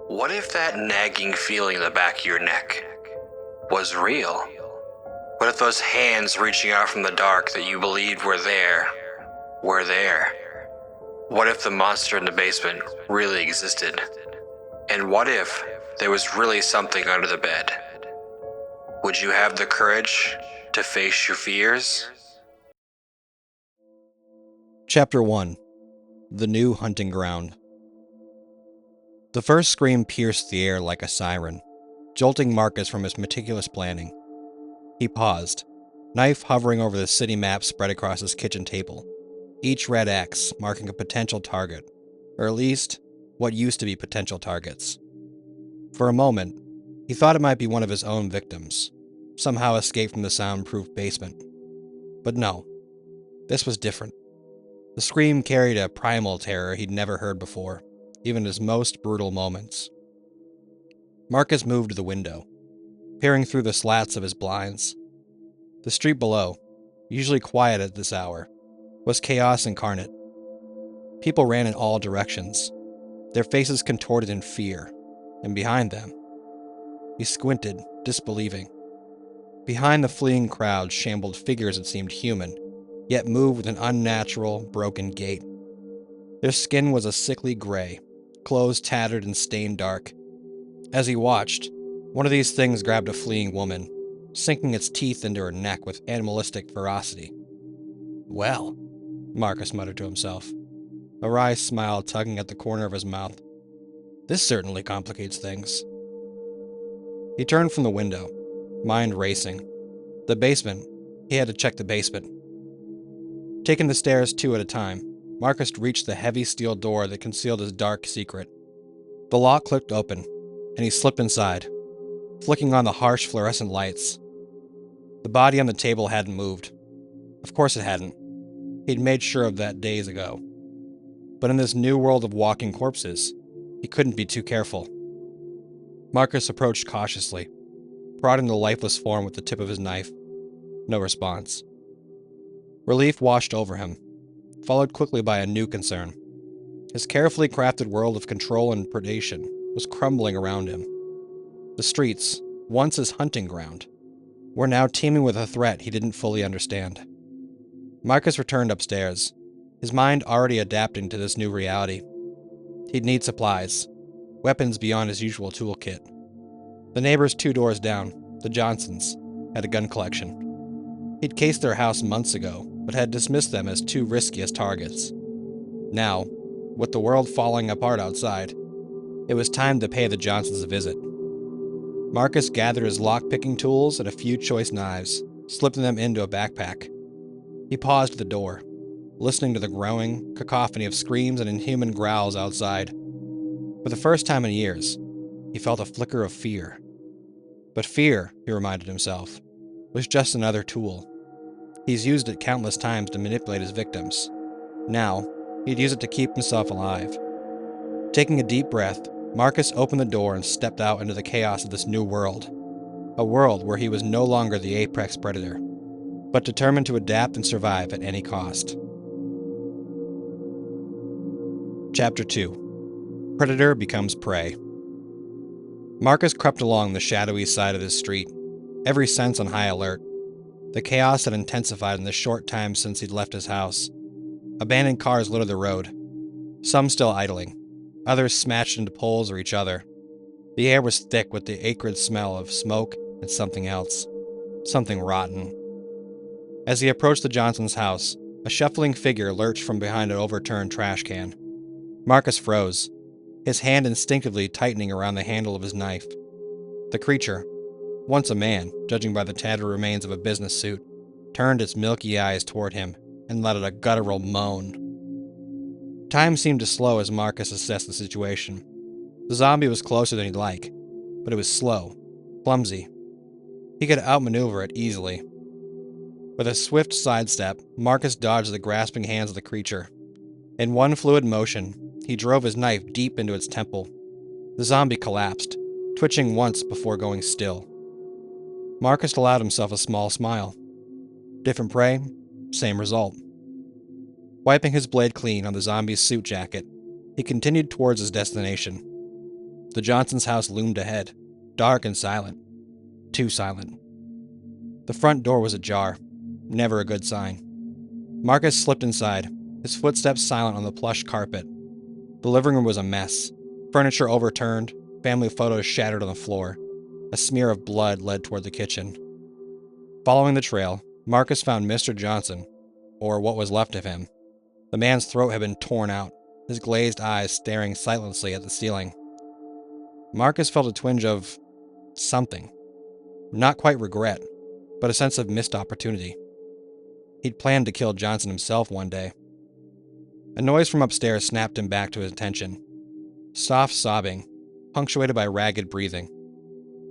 What if that nagging feeling in the back of your neck was real? What if those hands reaching out from the dark that you believed were there were there? What if the monster in the basement really existed? And what if there was really something under the bed? Would you have the courage to face your fears? Chapter 1. The New Hunting Ground. The first scream pierced the air like a siren, jolting Marcus from his meticulous planning. He paused, knife hovering over the city map spread across his kitchen table, each red X marking a potential target, or at least, what used to be potential targets. For a moment, he thought it might be one of his own victims, somehow escaped from the soundproof basement. But no, this was different. The scream carried a primal terror he'd never heard before, even in his most brutal moments. Marcus moved to the window, peering through the slats of his blinds. The street below, usually quiet at this hour, was chaos incarnate. People ran in all directions, their faces contorted in fear, and behind them, he squinted, disbelieving. Behind the fleeing crowd shambled figures that seemed human, yet moved with an unnatural, broken gait. Their skin was a sickly gray, clothes tattered and stained dark. As he watched, one of these things grabbed a fleeing woman, sinking its teeth into her neck with animalistic ferocity. "Well," Marcus muttered to himself, a wry smile tugging at the corner of his mouth. "This certainly complicates things." He turned from the window, mind racing. The basement. He had to check the basement. Taking the stairs two at a time, Marcus reached the heavy steel door that concealed his dark secret. The lock clicked open, and he slipped inside, flicking on the harsh fluorescent lights. The body on the table hadn't moved. Of course it hadn't. He'd made sure of that days ago. But in this new world of walking corpses, he couldn't be too careful. Marcus approached cautiously, prodding the lifeless form with the tip of his knife. No response. Relief washed over him, followed quickly by a new concern. His carefully crafted world of control and predation was crumbling around him. The streets, once his hunting ground, were now teeming with a threat he didn't fully understand. Marcus returned upstairs, his mind already adapting to this new reality. He'd need supplies, weapons beyond his usual toolkit. The neighbors 2 doors down, the Johnsons, had a gun collection. He'd cased their house months ago, but had dismissed them as too risky as targets. Now, with the world falling apart outside, it was time to pay the Johnsons a visit. Marcus gathered his lock-picking tools and a few choice knives, slipping them into a backpack. He paused at the door, listening to the growing cacophony of screams and inhuman growls outside. For the first time in years, he felt a flicker of fear. But fear, he reminded himself, was just another tool. He's used it countless times to manipulate his victims. Now, he'd use it to keep himself alive. Taking a deep breath, Marcus opened the door and stepped out into the chaos of this new world. A world where he was no longer the apex predator, but determined to adapt and survive at any cost. Chapter 2. Predator Becomes Prey. Marcus crept along the shadowy side of his street, every sense on high alert. The chaos had intensified in the short time since he'd left his house. Abandoned cars littered the road, some still idling, others smashed into poles or each other. The air was thick with the acrid smell of smoke and something else, something rotten. As he approached the Johnsons' house, a shuffling figure lurched from behind an overturned trash can. Marcus froze, his hand instinctively tightening around the handle of his knife. The creature, once a man, judging by the tattered remains of a business suit, turned its milky eyes toward him and let out a guttural moan. Time seemed to slow as Marcus assessed the situation. The zombie was closer than he'd like, but it was slow, clumsy. He could outmaneuver it easily. With a swift sidestep, Marcus dodged the grasping hands of the creature. In one fluid motion, he drove his knife deep into its temple. The zombie collapsed, twitching once before going still. Marcus allowed himself a small smile. Different prey, same result. Wiping his blade clean on the zombie's suit jacket, he continued towards his destination. The Johnsons' house loomed ahead, dark and silent. Too silent. The front door was ajar, never a good sign. Marcus slipped inside, his footsteps silent on the plush carpet. The living room was a mess. Furniture overturned, family photos shattered on the floor. A smear of blood led toward the kitchen. Following the trail, Marcus found Mr. Johnson, or what was left of him. The man's throat had been torn out, his glazed eyes staring sightlessly at the ceiling. Marcus felt a twinge of something. Not quite regret, but a sense of missed opportunity. He'd planned to kill Johnson himself one day. A noise from upstairs snapped him back to his attention. Soft sobbing, punctuated by ragged breathing.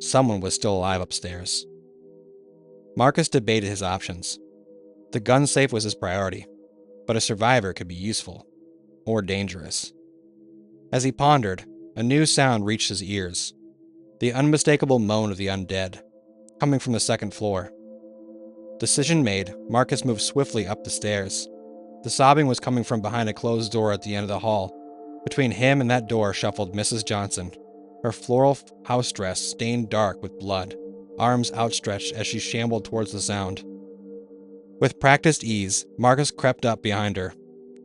Someone was still alive upstairs. Marcus debated his options. The gun safe was his priority, but a survivor could be useful, or dangerous. As he pondered, a new sound reached his ears. The unmistakable moan of the undead, coming from the second floor. Decision made, Marcus moved swiftly up the stairs. The sobbing was coming from behind a closed door at the end of the hall. Between him and that door shuffled Mrs. Johnson, her floral house dress stained dark with blood, arms outstretched as she shambled towards the sound. With practiced ease, Marcus crept up behind her,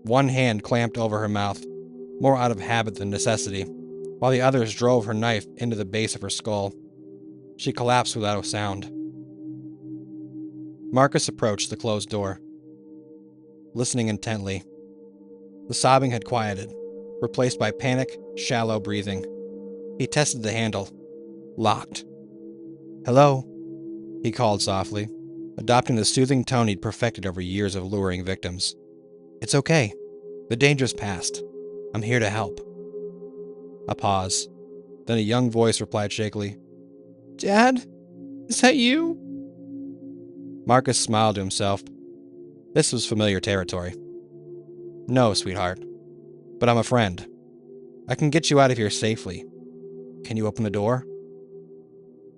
one hand clamped over her mouth, more out of habit than necessity, while the others drove her knife into the base of her skull. She collapsed without a sound. Marcus approached the closed door, listening intently. The sobbing had quieted, replaced by panic, shallow breathing. He tested the handle. Locked. "Hello?" he called softly, adopting the soothing tone he'd perfected over years of luring victims. "It's okay. The danger's past. I'm here to help." A pause. Then a young voice replied shakily, "Dad? Is that you?" Marcus smiled to himself. This was familiar territory. "No, sweetheart. But I'm a friend. I can get you out of here safely. Can you open the door?"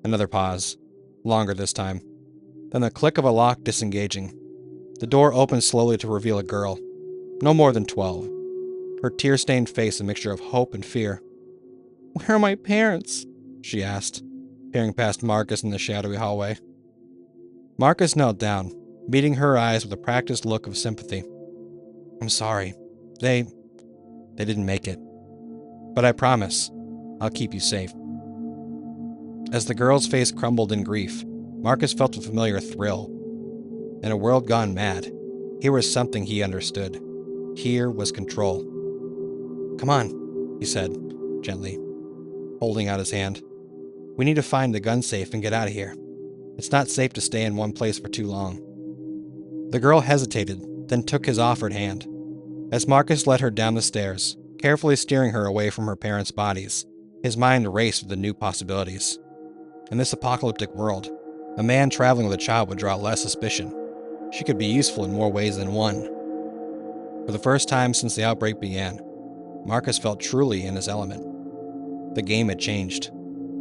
Another pause. Longer this time. Then the click of a lock disengaging. The door opened slowly to reveal a girl, no more than 12. Her tear-stained face a mixture of hope and fear. "Where are my parents?" she asked, peering past Marcus in the shadowy hallway. Marcus knelt down, meeting her eyes with a practiced look of sympathy. "I'm sorry. They didn't make it. But I promise, I'll keep you safe." As the girl's face crumbled in grief, Marcus felt a familiar thrill. In a world gone mad, here was something he understood. Here was control. "Come on," he said, gently, holding out his hand. "We need to find the gun safe and get out of here. It's not safe to stay in one place for too long." The girl hesitated, then took his offered hand. As Marcus led her down the stairs, carefully steering her away from her parents' bodies, his mind raced with the new possibilities. In this apocalyptic world, a man traveling with a child would draw less suspicion. She could be useful in more ways than one. For the first time since the outbreak began, Marcus felt truly in his element. The game had changed,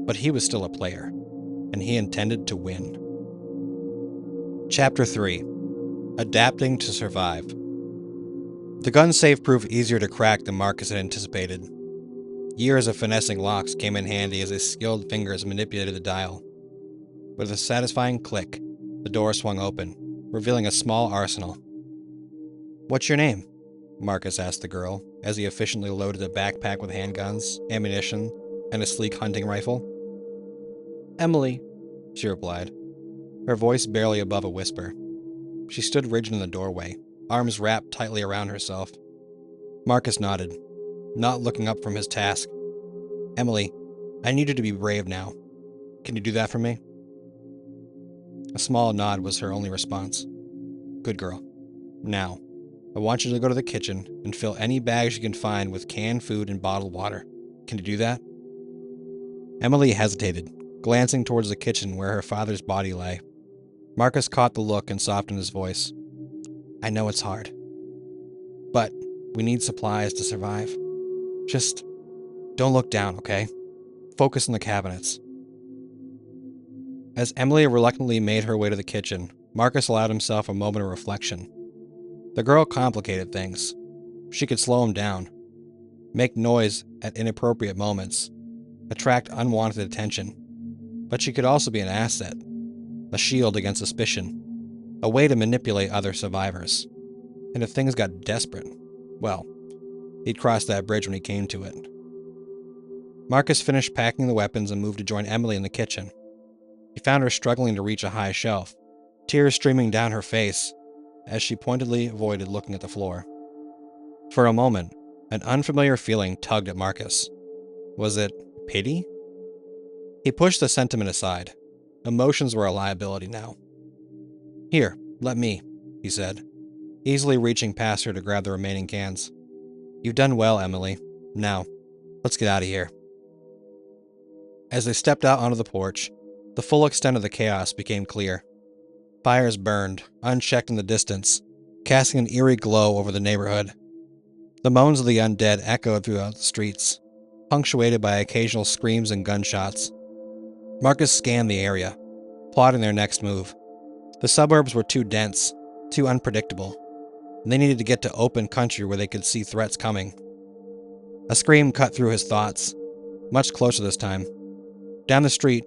but he was still a player, and he intended to win. Chapter 3. Adapting to Survive. The gun safe proved easier to crack than Marcus had anticipated. Years of finessing locks came in handy as his skilled fingers manipulated the dial. With a satisfying click, the door swung open, revealing a small arsenal. "What's your name?" Marcus asked the girl, as he efficiently loaded a backpack with handguns, ammunition, and a sleek hunting rifle. "Emily," she replied, her voice barely above a whisper. She stood rigid in the doorway, arms wrapped tightly around herself. Marcus nodded, not looking up from his task. "Emily, I need you to be brave now. Can you do that for me?" A small nod was her only response. "Good girl. Now, I want you to go to the kitchen and fill any bags you can find with canned food and bottled water. Can you do that?" Emily hesitated, glancing towards the kitchen where her father's body lay. Marcus caught the look and softened his voice. "I know it's hard. But we need supplies to survive. Just don't look down, okay? Focus on the cabinets." As Emily reluctantly made her way to the kitchen, Marcus allowed himself a moment of reflection. The girl complicated things. She could slow him down, make noise at inappropriate moments, attract unwanted attention. But she could also be an asset, a shield against suspicion, a way to manipulate other survivors. And if things got desperate, well, he'd cross that bridge when he came to it. Marcus finished packing the weapons and moved to join Emily in the kitchen. He found her struggling to reach a high shelf, tears streaming down her face as she pointedly avoided looking at the floor. For a moment, an unfamiliar feeling tugged at Marcus. Was it pity? He pushed the sentiment aside. Emotions were a liability now. Here, let me, he said, easily reaching past her to grab the remaining cans. You've done well, Emily. Now, let's get out of here. As they stepped out onto the porch, the full extent of the chaos became clear. Fires burned, unchecked in the distance, casting an eerie glow over the neighborhood. The moans of the undead echoed throughout the streets, punctuated by occasional screams and gunshots. Marcus scanned the area, plotting their next move. The suburbs were too dense, too unpredictable, and they needed to get to open country where they could see threats coming. A scream cut through his thoughts, much closer this time. Down the street,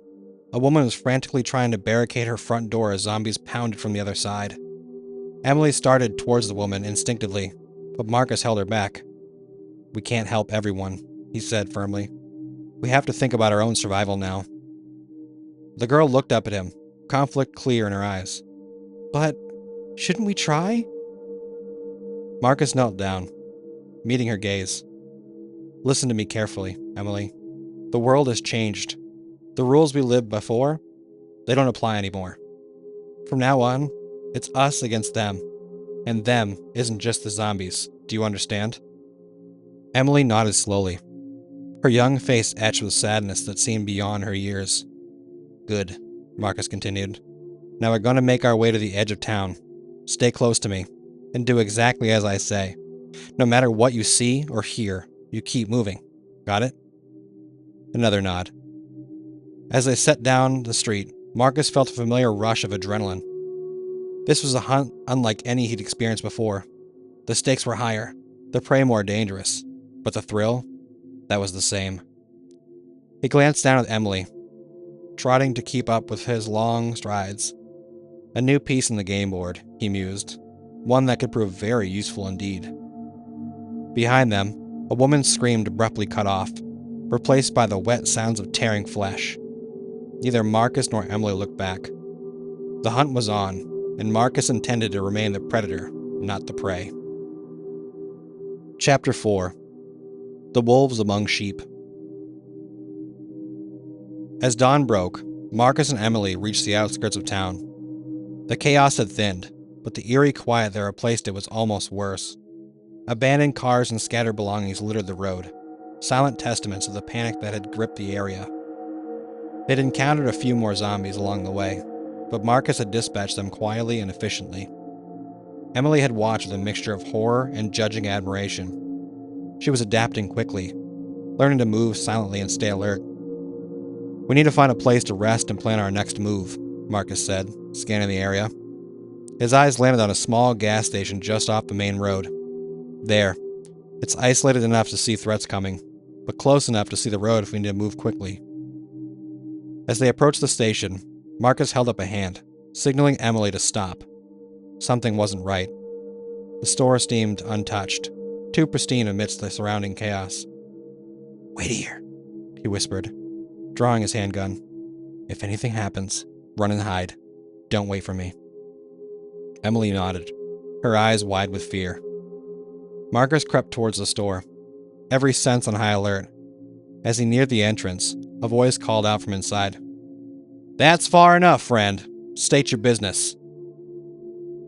a woman was frantically trying to barricade her front door as zombies pounded from the other side. Emily started towards the woman instinctively, but Marcus held her back. We can't help everyone, he said firmly. We have to think about our own survival now. The girl looked up at him, conflict clear in her eyes. But shouldn't we try? Marcus knelt down, meeting her gaze. Listen to me carefully, Emily. The world has changed. The rules we lived before, they don't apply anymore. From now on, it's us against them. And them isn't just the zombies. Do you understand? Emily nodded slowly, her young face etched with sadness that seemed beyond her years. Good, Marcus continued. Now we're going to make our way to the edge of town. Stay close to me, and do exactly as I say. No matter what you see or hear, you keep moving. Got it? Another nod. As they set down the street, Marcus felt a familiar rush of adrenaline. This was a hunt unlike any he'd experienced before. The stakes were higher, the prey more dangerous, but the thrill, that was the same. He glanced down at Emily, trotting to keep up with his long strides. A new piece in the game board, he mused, one that could prove very useful indeed. Behind them, a woman's scream abruptly cut off, replaced by the wet sounds of tearing flesh. Neither Marcus nor Emily looked back. The hunt was on, and Marcus intended to remain the predator, not the prey. Chapter 4. The Wolves Among Sheep. As dawn broke, Marcus and Emily reached the outskirts of town. The chaos had thinned, but the eerie quiet that replaced it was almost worse. Abandoned cars and scattered belongings littered the road, silent testaments of the panic that had gripped the area. They'd encountered a few more zombies along the way, but Marcus had dispatched them quietly and efficiently. Emily had watched with a mixture of horror and judging admiration. She was adapting quickly, learning to move silently and stay alert. We need to find a place to rest and plan our next move, Marcus said, scanning the area. His eyes landed on a small gas station just off the main road. There. It's isolated enough to see threats coming, but close enough to see the road if we need to move quickly. As they approached the station, Marcus held up a hand, signaling Emily to stop. Something wasn't right. The store seemed untouched, too pristine amidst the surrounding chaos. Wait here, he whispered, drawing his handgun. If anything happens, run and hide. Don't wait for me. Emily nodded, her eyes wide with fear. Marcus crept towards the store, every sense on high alert. As he neared the entrance, a voice called out from inside. That's far enough, friend. State your business.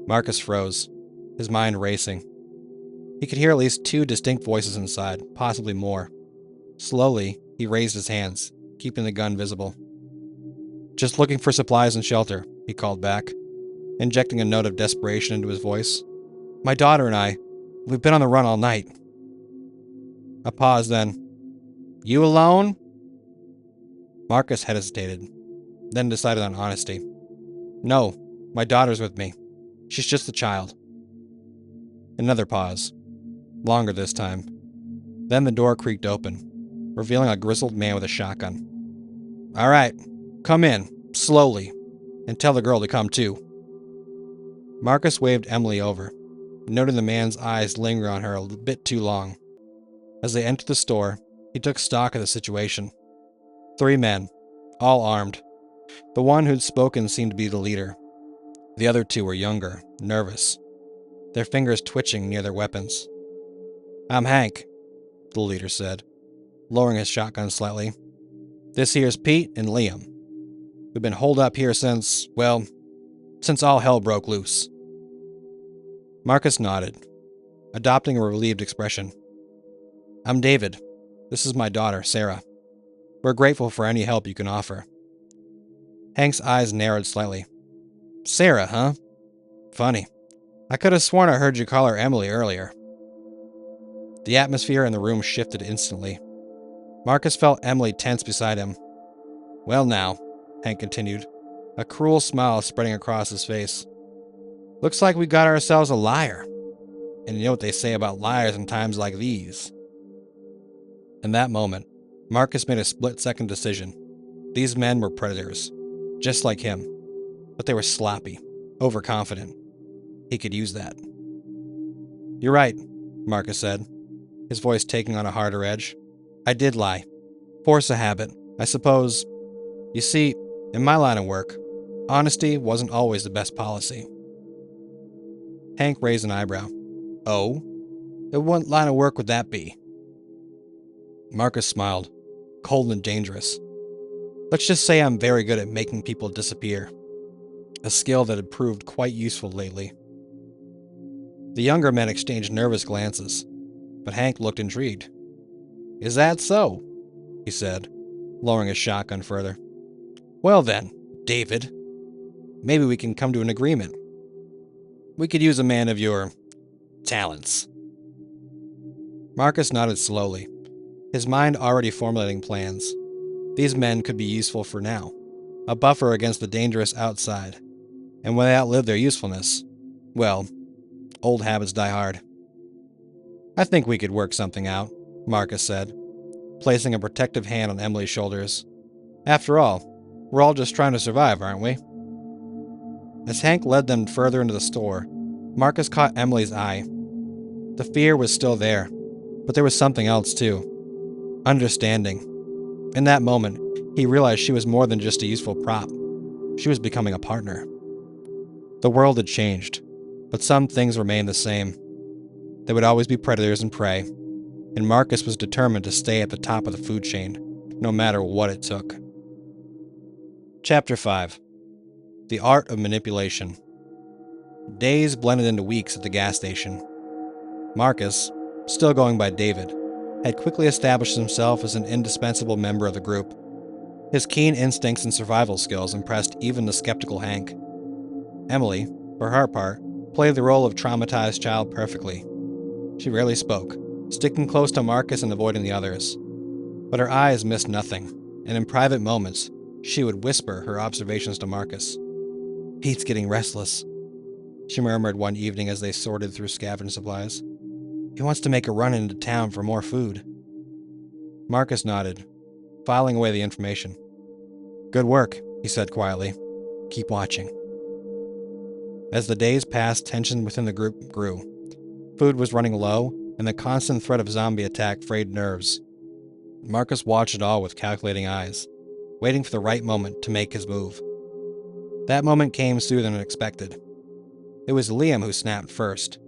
Marcus froze, his mind racing. He could hear at least two distinct voices inside, possibly more. Slowly, he raised his hands, keeping the gun visible. Just looking for supplies and shelter, he called back, injecting a note of desperation into his voice. My daughter and I, we've been on the run all night. A pause then. You alone? Marcus hesitated, then decided on honesty. No, my daughter's with me. She's just a child. Another pause. Longer this time. Then the door creaked open. revealing a grizzled man with a shotgun. "All right, come in, slowly, and tell the girl to come too." Marcus waved Emily over, noting the man's eyes linger on her a bit too long. As they entered the store, he took stock of the situation. 3 men, all armed. The one who'd spoken seemed to be the leader. The other 2 were younger, nervous, their fingers twitching near their weapons. "I'm Hank," the leader said, lowering his shotgun slightly. "This here's Pete and Liam. We've been holed up here since all hell broke loose." Marcus nodded, adopting a relieved expression. "I'm David. This is my daughter, Sarah. We're grateful for any help you can offer." Hank's eyes narrowed slightly. "Sarah, huh? Funny. I could have sworn I heard you call her Emily earlier." The atmosphere in the room shifted instantly. Marcus felt Emily tense beside him. "Well now," Hank continued, a cruel smile spreading across his face. "Looks like we got ourselves a liar. And you know what they say about liars in times like these." In that moment, Marcus made a split-second decision. These men were predators, just like him. But they were sloppy, overconfident. He could use that. "You're right," Marcus said, his voice taking on a harder edge. "I did lie. Force of habit, I suppose. You see, in my line of work, honesty wasn't always the best policy." Hank raised an eyebrow. "Oh? And what line of work would that be?" Marcus smiled, cold and dangerous. "Let's just say I'm very good at making people disappear. A skill that had proved quite useful lately." The younger men exchanged nervous glances, but Hank looked intrigued. "Is that so?" he said, lowering his shotgun further. "Well then, David, maybe we can come to an agreement. We could use a man of your talents." Marcus nodded slowly, his mind already formulating plans. These men could be useful for now, a buffer against the dangerous outside. And when they outlive their usefulness, well, old habits die hard. "I think we could work something out," Marcus said, placing a protective hand on Emily's shoulders. "After all, we're all just trying to survive, aren't we?" As Hank led them further into the store, Marcus caught Emily's eye. The fear was still there, but there was something else too. Understanding. In that moment, he realized she was more than just a useful prop. She was becoming a partner. The world had changed, but some things remained the same. There would always be predators and prey, and Marcus was determined to stay at the top of the food chain, no matter what it took. Chapter 5. The Art of Manipulation. Days blended into weeks at the gas station. Marcus, still going by David, had quickly established himself as an indispensable member of the group. His keen instincts and survival skills impressed even the skeptical Hank. Emily, for her part, played the role of traumatized child perfectly. She rarely spoke, sticking close to Marcus and avoiding the others. But her eyes missed nothing, and in private moments, she would whisper her observations to Marcus. "Pete's getting restless," she murmured one evening as they sorted through scavenged supplies. "He wants to make a run into town for more food." Marcus nodded, filing away the information. "Good work," he said quietly. "Keep watching." As the days passed, tension within the group grew. Food was running low, and the constant threat of zombie attack frayed nerves. Marcus watched it all with calculating eyes, waiting for the right moment to make his move. That moment came sooner than expected. It was Liam who snapped first.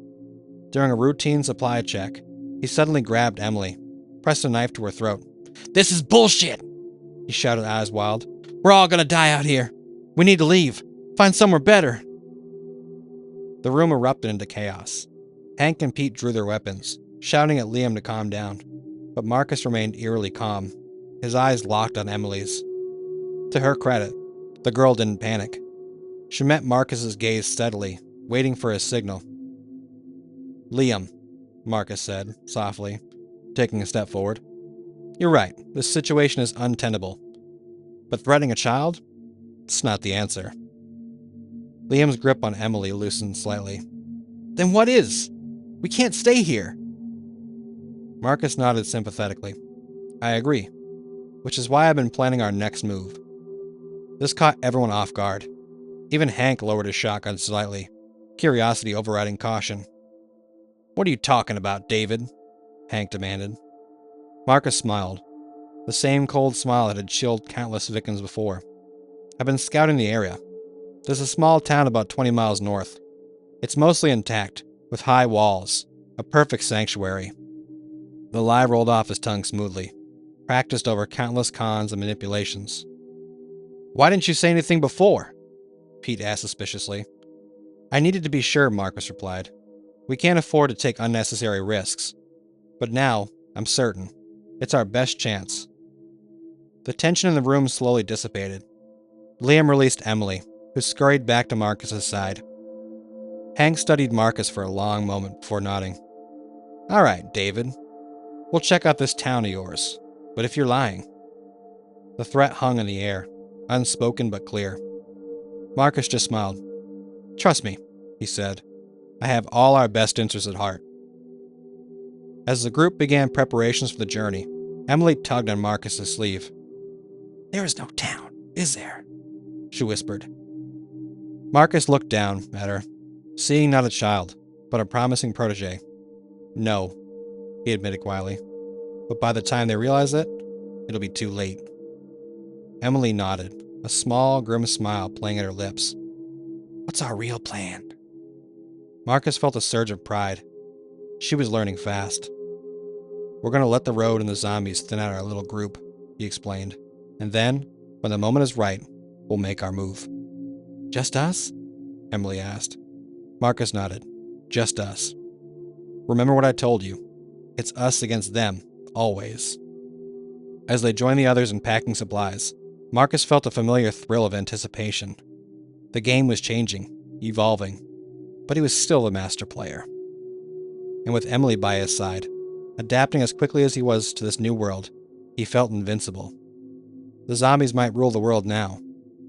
During a routine supply check, he suddenly grabbed Emily, pressed a knife to her throat. "This is bullshit!" he shouted eyes wild. "We're all gonna die out here. We need to leave. Find somewhere better." The room erupted into chaos. Hank and Pete drew their weapons, shouting at Liam to calm down, but Marcus remained eerily calm, his eyes locked on Emily's. To her credit, the girl didn't panic. She met Marcus's gaze steadily, waiting for his signal. "Liam," Marcus said, softly, taking a step forward. "You're right, this situation is untenable. But threatening a child? It's not the answer." Liam's grip on Emily loosened slightly. "Then what is? We can't stay here." Marcus nodded sympathetically. I agree, which is why I've been planning our next move. This caught everyone off guard. Even Hank lowered his shotgun slightly, curiosity overriding caution. What are you talking about, David? Hank demanded. Marcus smiled, the same cold smile that had chilled countless victims before. I've been scouting the area. There's a small town about 20 miles north. It's mostly intact, with high walls, a perfect sanctuary. The lie rolled off his tongue smoothly, practiced over countless cons and manipulations. Why didn't you say anything before? Pete asked suspiciously. I needed to be sure, Marcus replied. We can't afford to take unnecessary risks. But now, I'm certain. It's our best chance. The tension in the room slowly dissipated. Liam released Emily, who scurried back to Marcus's side. Hank studied Marcus for a long moment before nodding. All right, David. We'll check out this town of yours. But if you're lying... The threat hung in the air, unspoken but clear. Marcus just smiled. Trust me, he said. I have all our best interests at heart. As the group began preparations for the journey, Emily tugged on Marcus's sleeve. There is no town, is there? She whispered. Marcus looked down at her, seeing not a child, but a promising protege. No, he admitted quietly. But by the time they realize it, it'll be too late. Emily nodded, a small, grim smile playing at her lips. What's our real plan? Marcus felt a surge of pride. She was learning fast. We're going to let the road and the zombies thin out our little group, he explained. And then, when the moment is right, we'll make our move. Just us? Emily asked. Marcus nodded. Just us. Remember what I told you. It's us against them, always. As they joined the others in packing supplies, Marcus felt a familiar thrill of anticipation. The game was changing, evolving, but he was still the master player. And with Emily by his side, adapting as quickly as he was to this new world, he felt invincible. The zombies might rule the world now,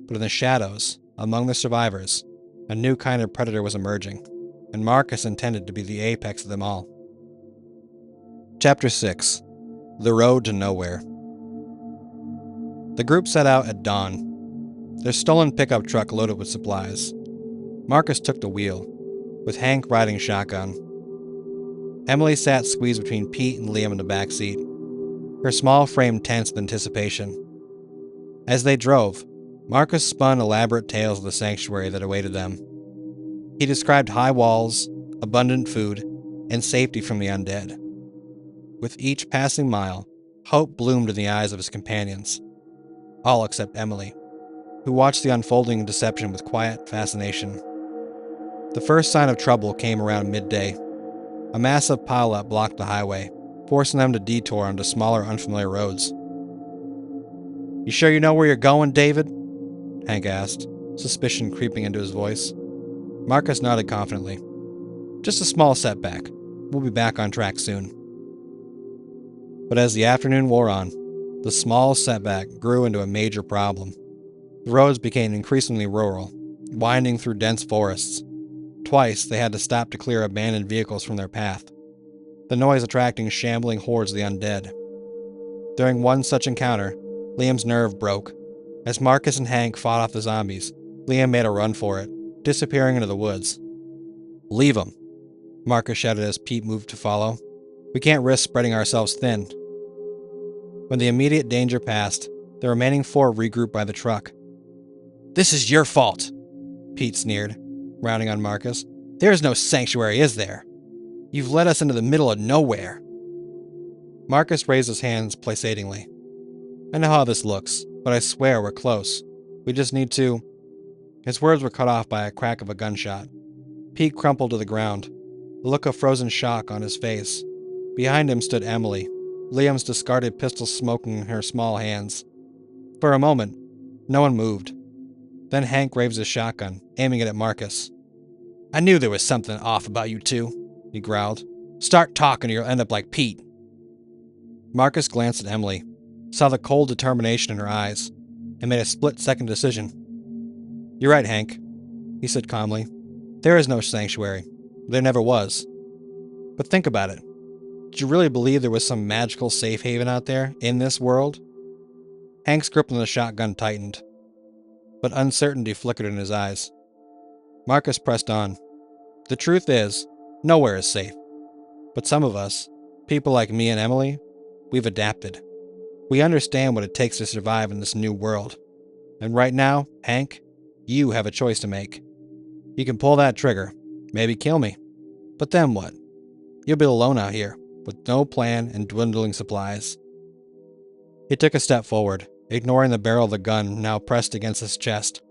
but in the shadows, among the survivors, a new kind of predator was emerging, and Marcus intended to be the apex of them all. Chapter 6. The Road to Nowhere. The group set out at dawn, their stolen pickup truck loaded with supplies. Marcus took the wheel, with Hank riding shotgun. Emily sat squeezed between Pete and Liam in the back seat, her small frame tense with anticipation. As they drove, Marcus spun elaborate tales of the sanctuary that awaited them. He described high walls, abundant food, and safety from the undead. With each passing mile, hope bloomed in the eyes of his companions. All except Emily, who watched the unfolding deception with quiet fascination. The first sign of trouble came around midday. A massive pileup blocked the highway, forcing them to detour onto smaller, unfamiliar roads. You sure you know where you're going, David? Hank asked, suspicion creeping into his voice. Marcus nodded confidently. Just a small setback. We'll be back on track soon. But as the afternoon wore on, the small setback grew into a major problem. The roads became increasingly rural, winding through dense forests. Twice, they had to stop to clear abandoned vehicles from their path, the noise attracting shambling hordes of the undead. During one such encounter, Liam's nerve broke. As Marcus and Hank fought off the zombies, Liam made a run for it, disappearing into the woods. Leave him, Marcus shouted as Pete moved to follow. We can't risk spreading ourselves thin. When the immediate danger passed, the remaining four regrouped by the truck. This is your fault, Pete sneered, rounding on Marcus. There's no sanctuary, is there? You've led us into the middle of nowhere. Marcus raised his hands placatingly. I know how this looks, but I swear we're close. We just need to... His words were cut off by a crack of a gunshot. Pete crumpled to the ground, a look of frozen shock on his face. Behind him stood Emily, Liam's discarded pistol smoking in her small hands. For a moment, no one moved. Then Hank raised his shotgun, aiming it at Marcus. I knew there was something off about you two, he growled. Start talking or you'll end up like Pete. Marcus glanced at Emily, saw the cold determination in her eyes, and made a split-second decision. You're right, Hank, he said calmly. There is no sanctuary. There never was. But think about it. Did you really believe there was some magical safe haven out there, in this world? Hank's grip on the shotgun tightened, but uncertainty flickered in his eyes. Marcus pressed on. The truth is, nowhere is safe. But some of us, people like me and Emily, we've adapted. We understand what it takes to survive in this new world. And right now, Hank, you have a choice to make. You can pull that trigger, maybe kill me. But then what? You'll be alone out here, with no plan and dwindling supplies. He took a step forward, ignoring the barrel of the gun now pressed against his chest.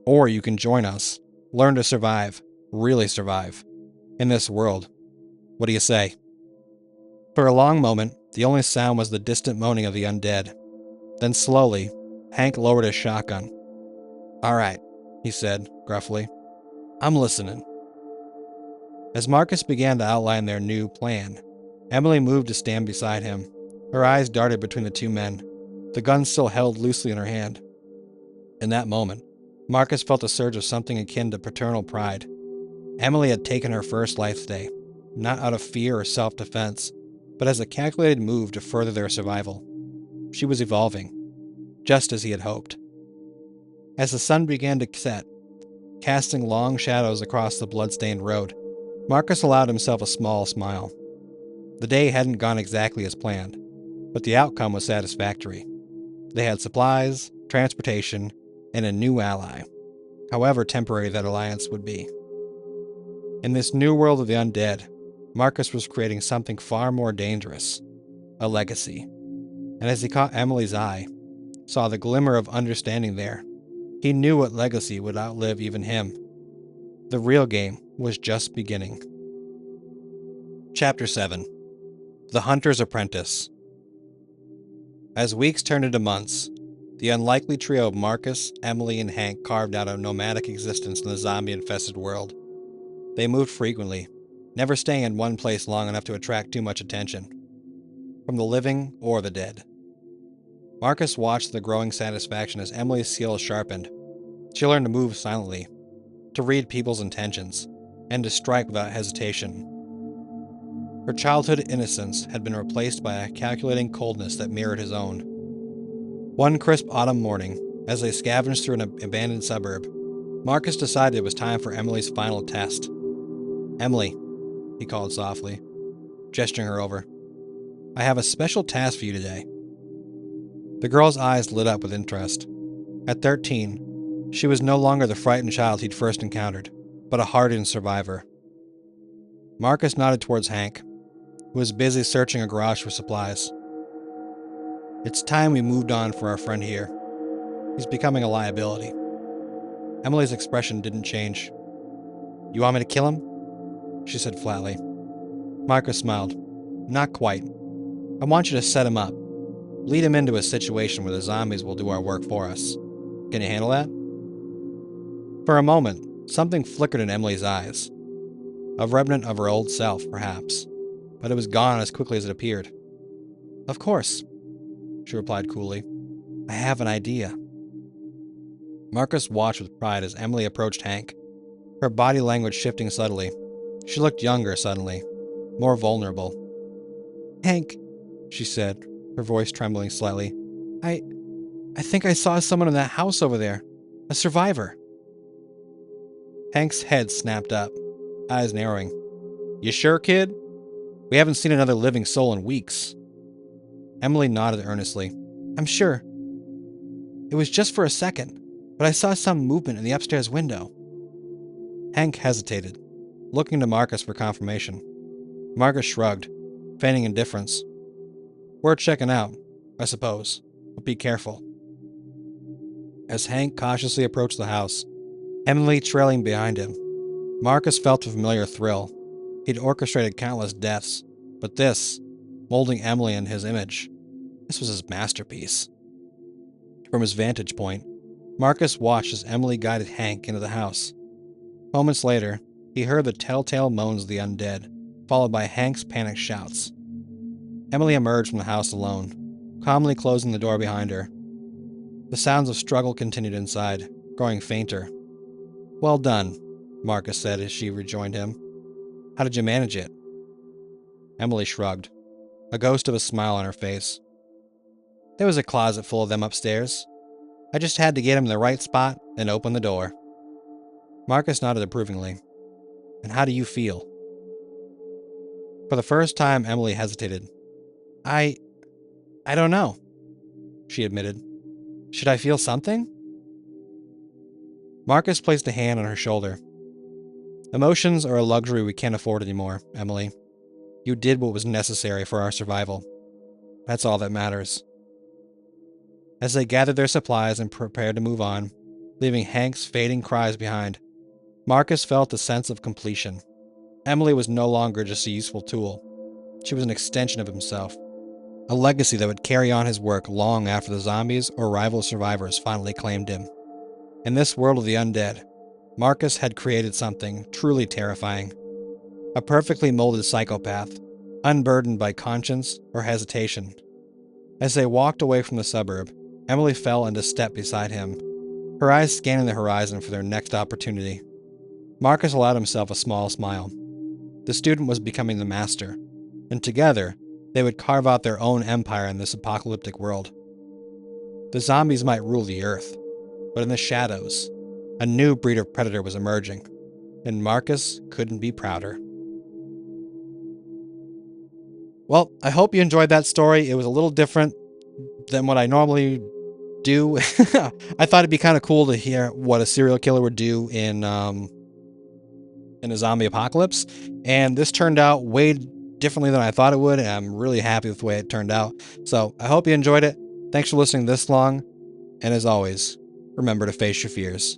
Or you can join us, learn to survive, really survive, in this world. What do you say? For a long moment, the only sound was the distant moaning of the undead. Then slowly, Hank lowered his shotgun. All right, he said, gruffly. I'm listening. As Marcus began to outline their new plan, Emily moved to stand beside him. Her eyes darted between the two men, the gun still held loosely in her hand. In that moment, Marcus felt a surge of something akin to paternal pride. Emily had taken her first life day, not out of fear or self-defense, but as a calculated move to further their survival. She was evolving, just as he had hoped. As the sun began to set, casting long shadows across the blood-stained road, Marcus allowed himself a small smile. The day hadn't gone exactly as planned, but the outcome was satisfactory. They had supplies, transportation, and a new ally, however temporary that alliance would be. In this new world of the undead, Marcus was creating something far more dangerous, a legacy. And as he caught Emily's eye, saw the glimmer of understanding there, he knew what legacy would outlive even him. The real game was just beginning. Chapter 7. The Hunter's Apprentice. As weeks turned into months, the unlikely trio of Marcus, Emily, and Hank carved out a nomadic existence in the zombie-infested world. They moved frequently, never staying in one place long enough to attract too much attention, from the living or the dead. Marcus watched the growing satisfaction as Emily's skills sharpened. She learned to move silently, to read people's intentions, and to strike without hesitation. Her childhood innocence had been replaced by a calculating coldness that mirrored his own. One crisp autumn morning, as they scavenged through an abandoned suburb, Marcus decided it was time for Emily's final test. Emily, he called softly, gesturing her over. I have a special task for you today. The girl's eyes lit up with interest. At 13, she was no longer the frightened child he'd first encountered, but a hardened survivor. Marcus nodded towards Hank, who was busy searching a garage for supplies. It's time we moved on for our friend here. He's becoming a liability. Emily's expression didn't change. You want me to kill him? She said flatly. Marcus smiled. Not quite. I want you to set him up. Lead him into a situation where the zombies will do our work for us. Can you handle that? For a moment, something flickered in Emily's eyes. A remnant of her old self, perhaps. But it was gone as quickly as it appeared. Of course, she replied coolly. I have an idea. Marcus watched with pride as Emily approached Hank, her body language shifting subtly. She looked younger suddenly, more vulnerable. Hank, she said, her voice trembling slightly. I think I saw someone in that house over there. A survivor. Hank's head snapped up, eyes narrowing. You sure, kid? We haven't seen another living soul in weeks. Emily nodded earnestly. I'm sure. It was just for a second, but I saw some movement in the upstairs window. Hank hesitated, looking to Marcus for confirmation. Marcus shrugged, feigning indifference. We're checking out, I suppose, but be careful. As Hank cautiously approached the house, Emily trailing behind him, Marcus felt a familiar thrill. He'd orchestrated countless deaths, but this, molding Emily in his image, this was his masterpiece. From his vantage point, Marcus watched as Emily guided Hank into the house. Moments later, he heard the telltale moans of the undead, followed by Hank's panicked shouts. Emily emerged from the house alone, calmly closing the door behind her. The sounds of struggle continued inside, growing fainter. Well done, Marcus said as she rejoined him. How did you manage it? Emily shrugged, a ghost of a smile on her face. There was a closet full of them upstairs. I just had to get him in the right spot and open the door. Marcus nodded approvingly. And how do you feel? For the first time, Emily hesitated. I don't know, she admitted. Should I feel something? Marcus placed a hand on her shoulder. Emotions are a luxury we can't afford anymore, Emily. You did what was necessary for our survival. That's all that matters. As they gathered their supplies and prepared to move on, leaving Hank's fading cries behind, Marcus felt a sense of completion. Emily was no longer just a useful tool. She was an extension of himself, a legacy that would carry on his work long after the zombies or rival survivors finally claimed him. In this world of the undead, Marcus had created something truly terrifying. A perfectly molded psychopath, unburdened by conscience or hesitation. As they walked away from the suburb, Emily fell into step beside him, her eyes scanning the horizon for their next opportunity. Marcus allowed himself a small smile. The student was becoming the master, and together, they would carve out their own empire in this apocalyptic world. The zombies might rule the earth, but in the shadows, a new breed of predator was emerging, and Marcus couldn't be prouder. Well, I hope you enjoyed that story. It was a little different than what I normally do. I thought it'd be kind of cool to hear what a serial killer would do in a zombie apocalypse, and this turned out way differently than I thought it would, and I'm really happy with the way it turned out. So I hope you enjoyed it. Thanks for listening this long, and as always, remember to face your fears.